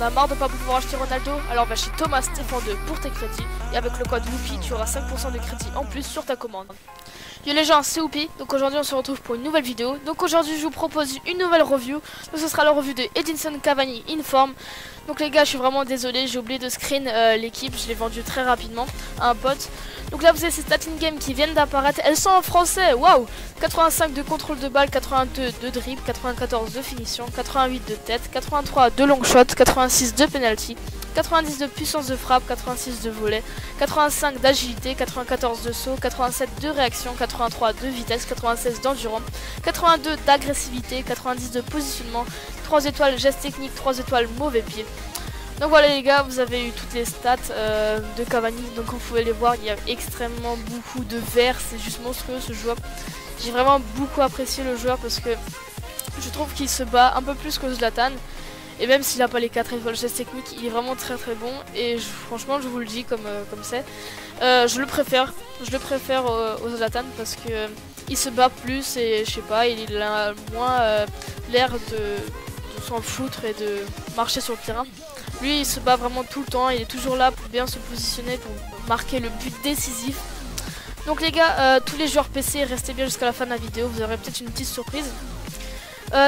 as marre de pas pouvoir acheter Ronaldo? Alors va chez Thomas Stéphane 2 pour tes crédits. Et avec le code WHOOPI, tu auras 5% de crédit en plus sur ta commande. Yo les gens, c'est WHOOPI. Donc aujourd'hui on se retrouve pour une nouvelle vidéo. Donc aujourd'hui je vous propose une nouvelle review. Donc ce sera la review de Edinson Cavani Inform. Donc les gars, je suis vraiment désolé, j'ai oublié de screen l'équipe, je l'ai vendu très rapidement à un pote. Donc là vous avez ces stats in-game qui viennent d'apparaître, elles sont en français, waouh. 85 de contrôle de balle, 82 de dribble, 94 de finition, 88 de tête, 83 de long shot, 86 de penalty, 90 de puissance de frappe, 86 de volet, 85 d'agilité, 94 de saut, 87 de réaction, 83 de vitesse, 96 d'endurance, 82 d'agressivité, 90 de positionnement, 3 étoiles geste technique, 3 étoiles mauvais pied. Donc voilà les gars, vous avez eu toutes les stats de Cavani, donc vous pouvez les voir, il y a extrêmement beaucoup de verts, c'est juste monstrueux ce joueur. J'ai vraiment beaucoup apprécié le joueur parce que je trouve qu'il se bat un peu plus que Zlatan. Et même s'il n'a pas les 4 étoiles geste technique, il est vraiment très très bon. Et franchement je vous le dis comme c'est, je le préfère au Zlatan parce que il se bat plus et je sais pas, il a moins l'air de s'en foutre et de marcher sur le terrain. Lui il se bat vraiment tout le temps, il est toujours là pour bien se positionner, pour marquer le but décisif. Donc les gars, tous les joueurs PC, restez bien jusqu'à la fin de la vidéo, vous aurez peut-être une petite surprise.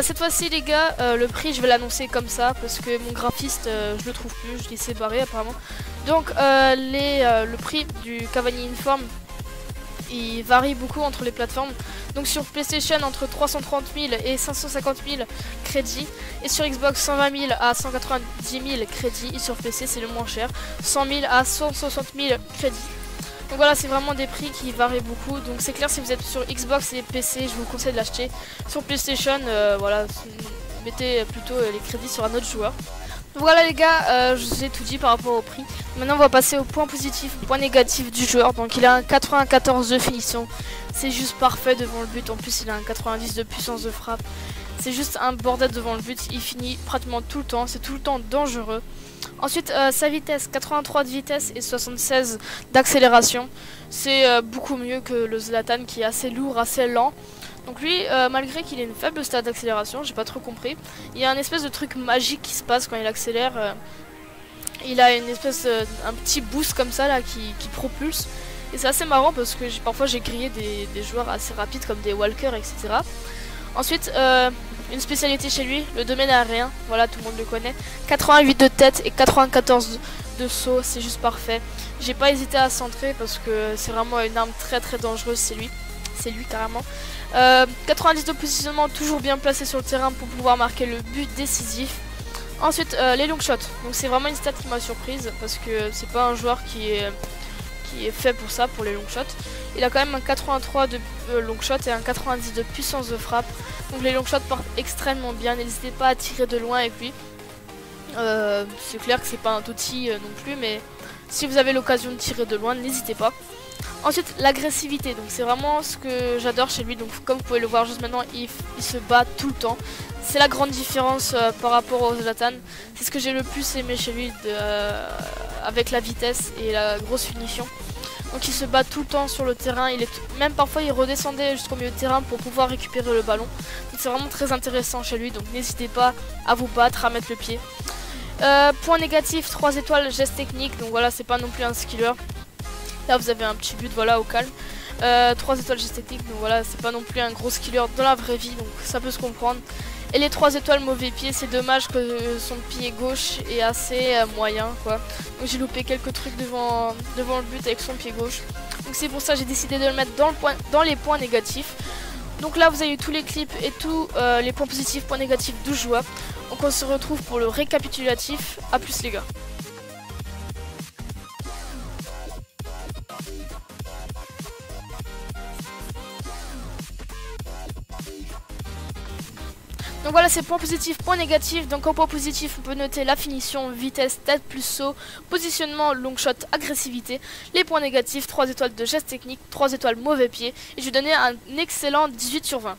Cette fois-ci les gars, le prix je vais l'annoncer comme ça parce que mon graphiste je le trouve plus, je l'ai séparé apparemment. Donc le prix du Cavani Inform il varie beaucoup entre les plateformes. Donc sur PlayStation entre 330 000 et 550 000 crédits, et sur Xbox 120 000 à 190 000 crédits, et sur PC c'est le moins cher, 100 000 à 160 000 crédits. Donc voilà, c'est vraiment des prix qui varient beaucoup. Donc c'est clair, si vous êtes sur Xbox et PC, je vous conseille de l'acheter. Sur PlayStation, voilà, mettez plutôt les crédits sur un autre joueur. Donc voilà les gars, je vous ai tout dit par rapport au prix. Maintenant on va passer au point positif, au point négatif du joueur. Donc il a un 94 de finition, c'est juste parfait devant le but. En plus il a un 90 de puissance de frappe, c'est juste un bordel devant le but. Il finit pratiquement tout le temps, c'est tout le temps dangereux. Ensuite sa vitesse, 83 de vitesse et 76 d'accélération. C'est beaucoup mieux que le Zlatan qui est assez lourd, assez lent. Donc lui, malgré qu'il ait une faible stade d'accélération, j'ai pas trop compris, il y a un espèce de truc magique qui se passe quand il accélère. Il a une espèce, un petit boost comme ça là qui propulse. Et c'est assez marrant parce que parfois j'ai grillé des joueurs assez rapides comme des walkers, etc. Ensuite, une spécialité chez lui, le domaine aérien, voilà tout le monde le connaît. 88 de tête et 94 de saut, c'est juste parfait. J'ai pas hésité à centrer parce que c'est vraiment une arme très très dangereuse, c'est lui carrément. 90 de positionnement, toujours bien placé sur le terrain pour pouvoir marquer le but décisif. Ensuite les long shots, donc c'est vraiment une stat qui m'a surprise parce que c'est pas un joueur qui est fait pour ça, pour les long shots. Il a quand même un 83 de long shot et un 90 de puissance de frappe. Donc les long shots partent extrêmement bien, n'hésitez pas à tirer de loin avec lui. C'est clair que c'est pas un Totti non plus, mais si vous avez l'occasion de tirer de loin, n'hésitez pas. Ensuite l'agressivité, donc c'est vraiment ce que j'adore chez lui. Donc comme vous pouvez le voir juste maintenant, il se bat tout le temps. C'est la grande différence par rapport au Zlatan. C'est ce que j'ai le plus aimé chez lui avec la vitesse et la grosse finition. Donc il se bat tout le temps sur le terrain, même parfois il redescendait jusqu'au milieu de terrain pour pouvoir récupérer le ballon. Donc c'est vraiment très intéressant chez lui, donc n'hésitez pas à vous battre, à mettre le pied. Point négatif, 3 étoiles geste technique, donc voilà, c'est pas non plus un skiller. Là vous avez un petit but, voilà, au calme. 3 étoiles geste technique, donc voilà, c'est pas non plus un gros skiller dans la vraie vie, donc ça peut se comprendre. Et les 3 étoiles mauvais pied, c'est dommage que son pied gauche est assez moyen quoi. Donc j'ai loupé quelques trucs devant le but avec son pied gauche. Donc c'est pour ça que j'ai décidé de le mettre dans les points négatifs. Donc là vous avez eu tous les clips et tous les points positifs, points négatifs du joueur. Donc on se retrouve pour le récapitulatif. A plus les gars. Donc voilà, c'est point positif, point négatif. Donc en point positif, on peut noter la finition, vitesse, tête plus saut, positionnement, long shot, agressivité. Les points négatifs, 3 étoiles de geste technique, 3 étoiles mauvais pied. Et je vais donner un excellent 18 sur 20.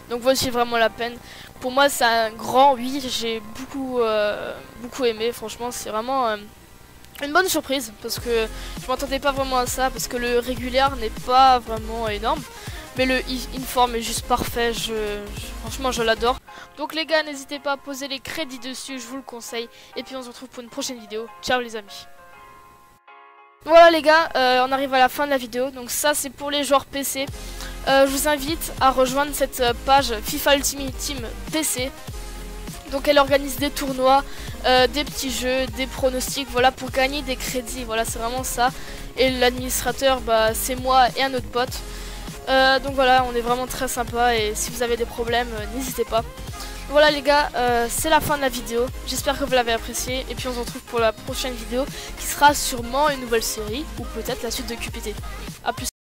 Donc voici vraiment la peine. Pour moi, c'est un grand oui, j'ai beaucoup aimé. Franchement, c'est vraiment une bonne surprise parce que je m'attendais pas vraiment à ça, parce que le régulier n'est pas vraiment énorme. Mais le Inform est juste parfait, franchement je l'adore. Donc les gars, n'hésitez pas à poser les crédits dessus, je vous le conseille. Et puis on se retrouve pour une prochaine vidéo. Ciao les amis. Voilà les gars, on arrive à la fin de la vidéo. Donc ça c'est pour les joueurs PC. Je vous invite à rejoindre cette page FIFA Ultimate Team PC. Donc elle organise des tournois, des petits jeux, des pronostics, voilà, pour gagner des crédits. Voilà, c'est vraiment ça. Et l'administrateur, bah, c'est moi et un autre pote. Donc voilà, on est vraiment très sympa. Et si vous avez des problèmes, n'hésitez pas. Voilà les gars, c'est la fin de la vidéo. J'espère que vous l'avez apprécié. Et puis on se retrouve pour la prochaine vidéo qui sera sûrement une nouvelle série ou peut-être la suite de QPT. A plus.